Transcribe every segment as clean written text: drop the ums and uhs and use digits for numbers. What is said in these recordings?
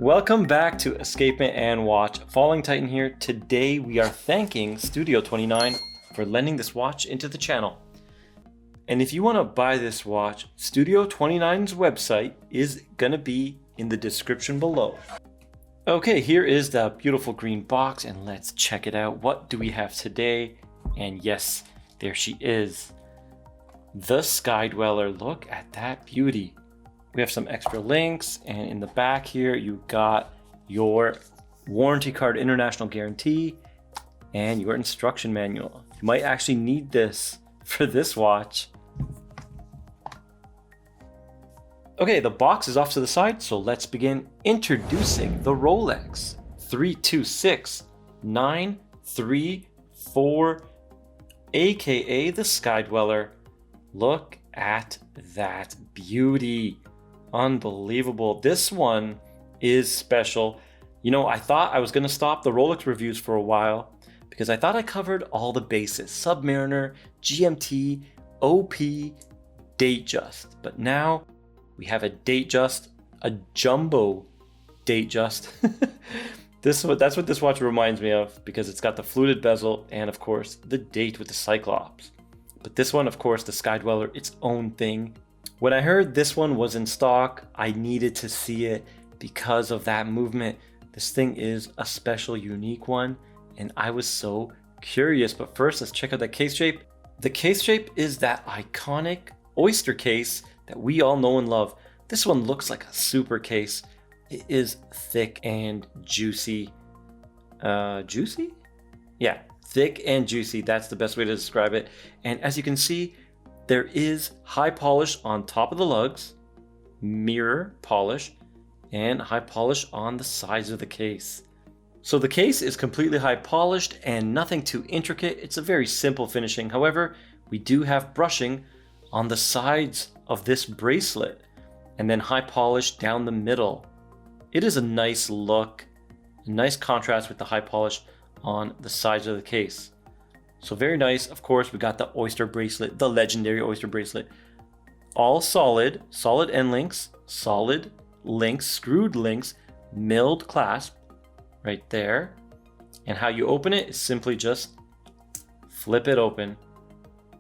Welcome back to Escapement and Watch. Falling Titan here. Today we are thanking Studio 29 for lending this watch into the channel. And if you want to buy this watch, Studio 29's website is gonna be in the description below. Okay, here is the beautiful green box and let's check it out. What do we have today? And yes, there she is. The Skydweller. Look at that beauty. We have some extra links, and in the back here you got your warranty card, international guarantee, and your instruction manual. You might actually need this for this watch. Okay, the box is off to the side, so let's begin introducing the Rolex 326934, aka the Skydweller. Look at that beauty. Unbelievable. This one is special. You know, I thought I was going to stop the Rolex reviews for a while because I thought I covered all the bases: Submariner, GMT, OP, Datejust. But now we have a Datejust, a jumbo Datejust. That's what this watch reminds me of, because it's got the fluted bezel and of course the date with the Cyclops. But this one, of course, the Skydweller, its own thing. When I heard this one was in stock, I needed to see it because of that movement. This thing is a special, unique one, and I was so curious. But first, let's check out the case shape. The case shape is that iconic oyster case that we all know and love. This one looks like a super case. It is thick and juicy. Juicy? Yeah, thick and juicy. That's the best way to describe it. And as you can see, there is high polish on top of the lugs, mirror polish, and high polish on the sides of the case. So the case is completely high polished and nothing too intricate. It's a very simple finishing. However, we do have brushing on the sides of this bracelet and then high polish down the middle. It is a nice look, a nice contrast with the high polish on the sides of the case. So very nice. Of course, we got the Oyster bracelet, the legendary Oyster bracelet. All solid end links, solid links, screwed links, milled clasp right there. And how you open it is simply just flip it open,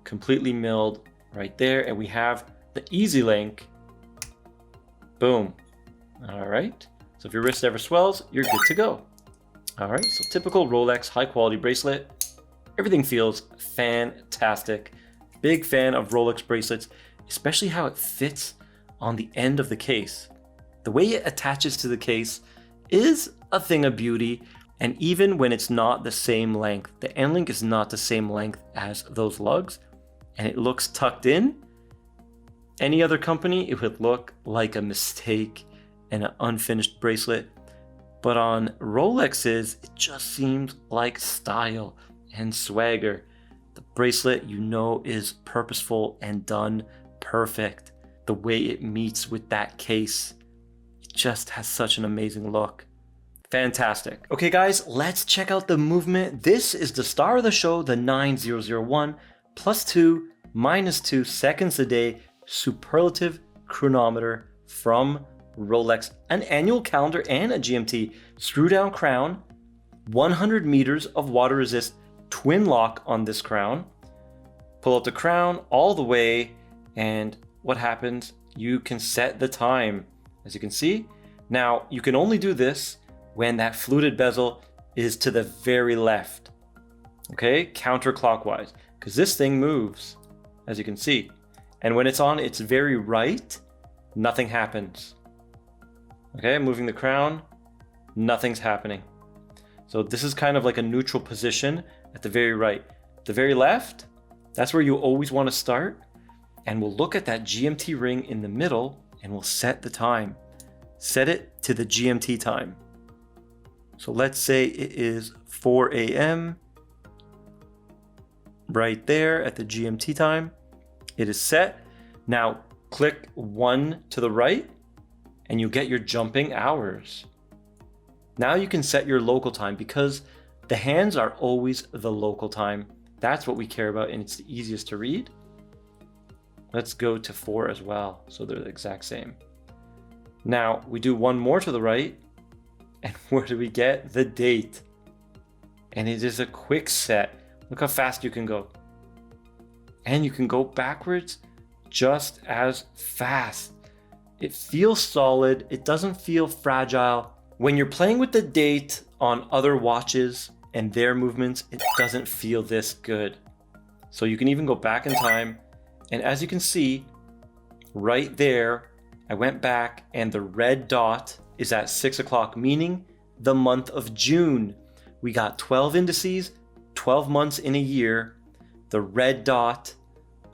completely milled right there. And we have the easy link. Boom. All right. So if your wrist ever swells, you're good to go. All right. So typical Rolex high quality bracelet. Everything feels fantastic. Big fan of Rolex bracelets, especially how it fits on the end of the case. The way it attaches to the case is a thing of beauty, and even when it's not the same length, the end link is not the same length as those lugs, and it looks tucked in. Any other company, it would look like a mistake and an unfinished bracelet, but on Rolex's, it just seems like style and swagger. The bracelet, you know, is purposeful and done perfect. The way it meets with that case, it just has such an amazing look. Fantastic. Okay guys, let's check out the movement. This is the star of the show, the 9001 +2 -2 seconds a day superlative chronometer from Rolex. An annual calendar and a GMT. Screw down crown, 100 meters of water resist twin lock on this crown. Pull out the crown all the way, and what happens? You can set the time, as you can see. Now, you can only do this when that fluted bezel is to the very left, okay? Counterclockwise, because this thing moves, as you can see. And when it's on its very right, nothing happens. Okay, moving the crown, nothing's happening. So this is kind of like a neutral position at the very right. The very left, that's where you always want to start. And we'll look at that GMT ring in the middle and we'll set the time. Set it to the GMT time. So let's say it is 4 a.m. right there at the GMT time. It is set. Now click 1 to the right and you get your jumping hours. Now you can set your local time, because the hands are always the local time. That's what we care about, and it's the easiest to read. Let's go to 4 as well, so they're the exact same. Now we do one more to the right, And where do we get? The date. And it is a quick set. Look how fast you can go. And you can go backwards just as fast. It feels solid. It doesn't feel fragile. When you're playing with the date on other watches and their movements, it doesn't feel this good. So you can even go back in time. And as you can see, right there, I went back and the red dot is at 6 o'clock, meaning the month of June. We got 12 indices, 12 months in a year. The red dot,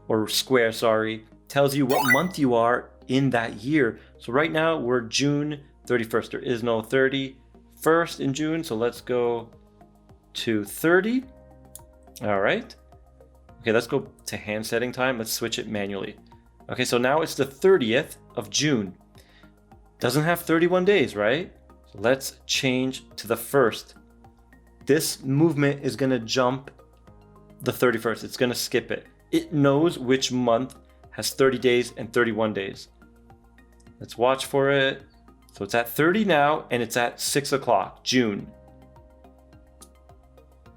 or square, sorry, tells you what month you are in that year. So right now we're June 31st. There is no 31st in June, so let's go to 30. All right. Okay, let's go to hand setting time. Let's switch it manually. Okay, so now it's the 30th of June. Doesn't have 31 days, right? So let's change to the 1st. This movement is gonna jump the 31st. It's gonna skip it. It knows which month has 30 days and 31 days. Let's watch for it. So it's at 30 now, and it's at 6 o'clock, June.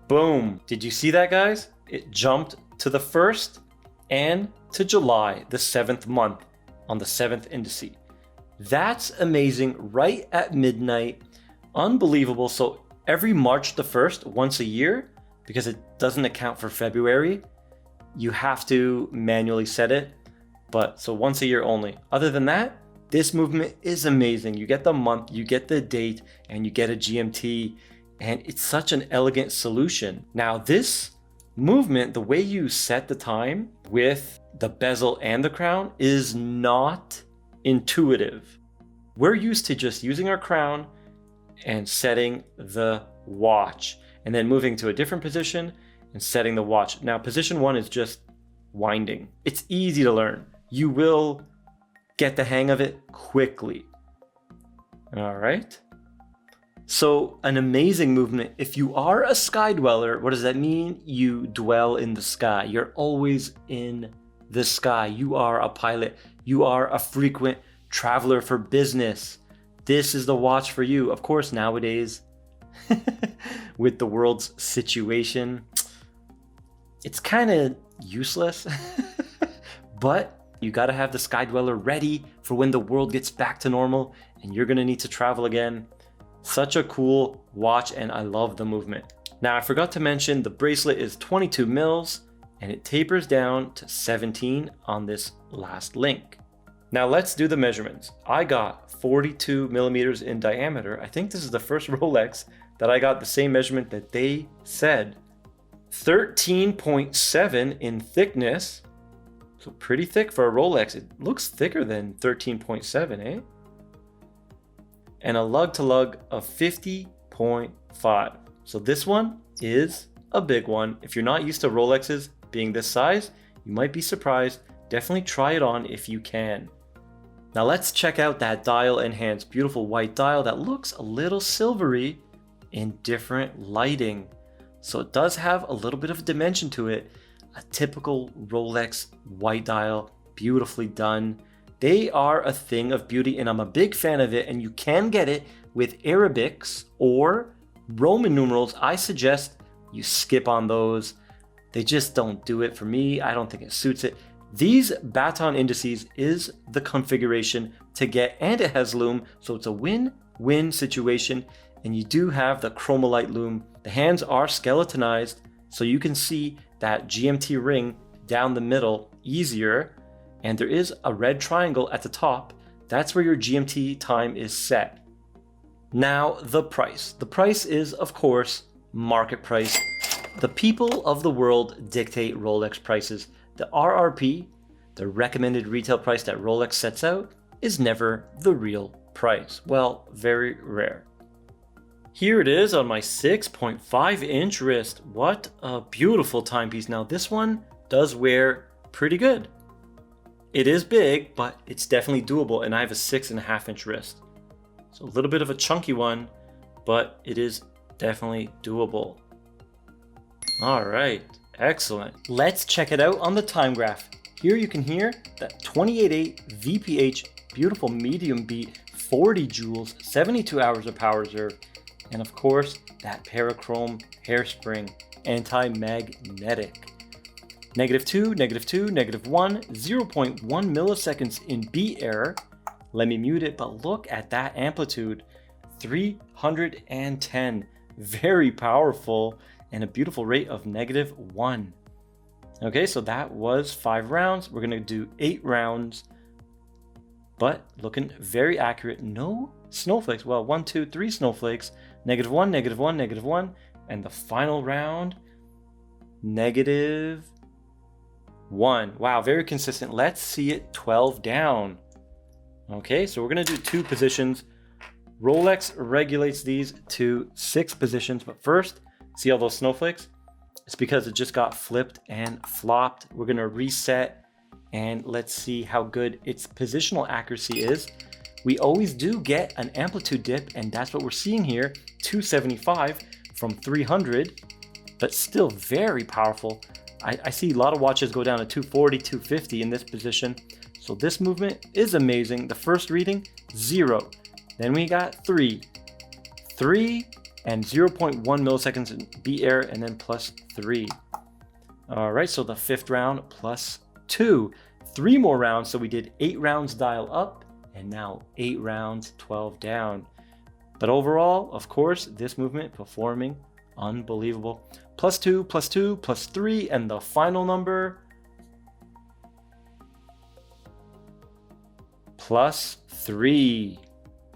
Boom. Did you see that, guys? It jumped to the 1st and to July, the 7th month, on the 7th indice. That's amazing, right at midnight. Unbelievable. So every March the 1st, once a year, because it doesn't account for February, you have to manually set it. But so once a year only. Other than that, this movement is amazing. You get the month, you get the date, and you get a GMT, and it's such an elegant solution. Now this movement, the way you set the time with the bezel and the crown is not intuitive. We're used to just using our crown and setting the watch, and then moving to a different position and setting the watch. Now, position 1 is just winding. It's easy to learn. You will get the hang of it quickly. All right. So an amazing movement. If you are a sky dweller, what does that mean? You dwell in the sky. You're always in the sky. You are a pilot. You are a frequent traveler for business. This is the watch for you. Of course, nowadays, with the world's situation, it's kind of useless, but you got to have the sky dweller ready for when the world gets back to normal and you're going to need to travel again. Such a cool watch, and I love the movement. Now, I forgot to mention the bracelet is 22 mils and it tapers down to 17 on this last link. Now let's do the measurements. I got 42 millimeters in diameter. I think this is the first Rolex that I got the same measurement that they said. 13.7 in thickness. So pretty thick for a Rolex. It looks thicker than 13.7, eh? And a lug to lug of 50.5. So this one is a big one. If you're not used to Rolexes being this size, you might be surprised. Definitely try it on if you can. Now let's check out that dial and hands. Beautiful white dial that looks a little silvery in different lighting. So it does have a little bit of dimension to it. A typical Rolex white dial, beautifully done. They are a thing of beauty, and I'm a big fan of it, and you can get it with Arabics or Roman numerals. I suggest you skip on those. They just don't do it for me. I don't think it suits it. These baton indices is the configuration to get, and it has loom, so it's a win-win situation. And you do have the chromolite loom. The hands are skeletonized, so you can see that GMT ring down the middle easier. And there is a red triangle at the top. That's where your GMT time is set. Now, the price. The price is, of course, market price. The people of the world dictate Rolex prices. The RRP, the recommended retail price that Rolex sets out, is never the real price. Well, very rare. Here it is on my 6.5 inch wrist. What a beautiful timepiece. Now this one does wear pretty good. It is big, but it's definitely doable, and I have a 6.5 inch wrist. So a little bit of a chunky one, but it is definitely doable. All right, excellent. Let's check it out on the time graph. Here you can hear that 28.8 VPH, beautiful medium beat, 40 joules, 72 hours of power reserve, and of course, that parachrome hairspring, anti-magnetic. -2, -2, -1, 0.1 milliseconds in beat error. Let me mute it, but look at that amplitude, 310. Very powerful and a beautiful rate of -1. Okay, so that was 5 rounds. We're gonna do 8 rounds, but looking very accurate. No snowflakes. Well, 1, 2, 3 snowflakes. -1, -1, -1, and the final round, -1. Wow, very consistent. Let's see it 12 down. Okay, so we're gonna do 2 positions. Rolex regulates these to 6 positions, but first, see all those snowflakes? It's because it just got flipped and flopped. We're gonna reset and let's see how good its positional accuracy is. We always do get an amplitude dip, and that's what we're seeing here, 275 from 300, but still very powerful. I see a lot of watches go down to 240, 250 in this position. So this movement is amazing. The first reading, 0. Then we got 3, and 0.1 milliseconds in beat error, and then +3. All right, so the 5th round +2. 3 more rounds, so we did 8 rounds dial up, and now 8 rounds 12 down. But overall, of course, this movement performing unbelievable. +2, +2, +3, and the final number, +3.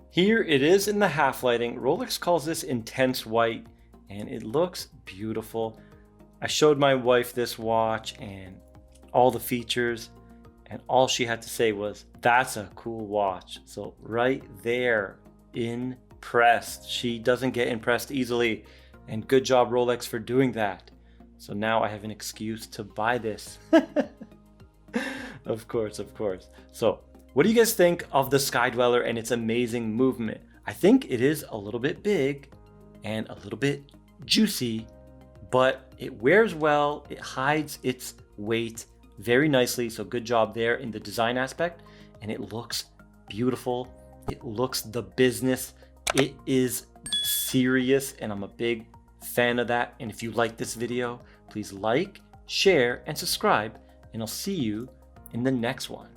Here it is in the half lighting. Rolex calls this intense white, and it looks beautiful. I showed my wife this watch and all the features, and all she had to say was, "That's a cool watch." So right there, impressed. She doesn't get impressed easily, and good job Rolex for doing that. So now I have an excuse to buy this. Of course. So what do you guys think of the Sky-Dweller and its amazing movement? I think it is a little bit big and a little bit juicy, but it wears well. It hides its weight very nicely. So good job there in the design aspect. And it looks beautiful. It looks the business. It is serious, and I'm a big fan of that. And if you like this video, please like, share, and subscribe, and I'll see you in the next one.